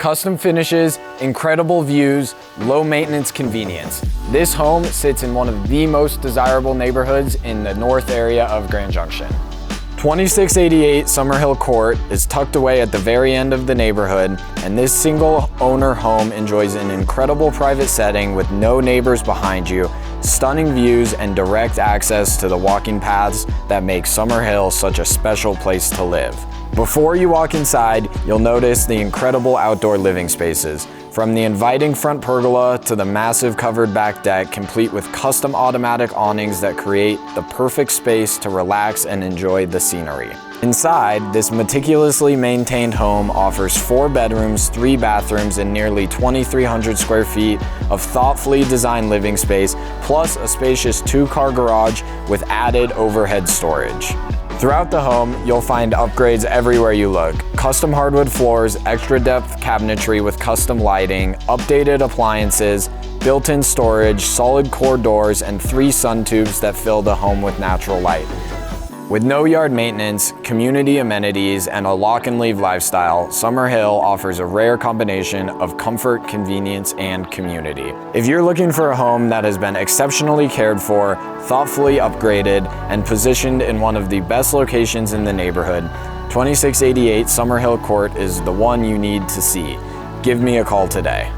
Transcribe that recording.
Custom finishes, incredible views, low maintenance convenience. This home sits in one of the most desirable neighborhoods in the north area of Grand Junction. 2688 Summerhill Court is tucked away at the very end of the neighborhood, and this single owner home enjoys an incredible private setting with no neighbors behind you, stunning views, and direct access to the walking paths that make Summerhill such a special place to live. Before you walk inside, you'll notice the incredible outdoor living spaces. From the inviting front pergola to the massive covered back deck, complete with custom automatic awnings that create the perfect space to relax and enjoy the scenery. Inside, this meticulously maintained home offers 4 bedrooms, 3 bathrooms, and nearly 2,300 square feet of thoughtfully designed living space, plus a spacious 2-car garage with added overhead storage. Throughout the home, you'll find upgrades everywhere you look. Custom hardwood floors, extra depth cabinetry with custom lighting, updated appliances, built-in storage, solid core doors, and 3 sun tubes that fill the home with natural light. With no yard maintenance, community amenities, and a lock-and-leave lifestyle, Summerhill offers a rare combination of comfort, convenience, and community. If you're looking for a home that has been exceptionally cared for, thoughtfully upgraded, and positioned in one of the best locations in the neighborhood, 2688 Summerhill Court is the one you need to see. Give me a call today.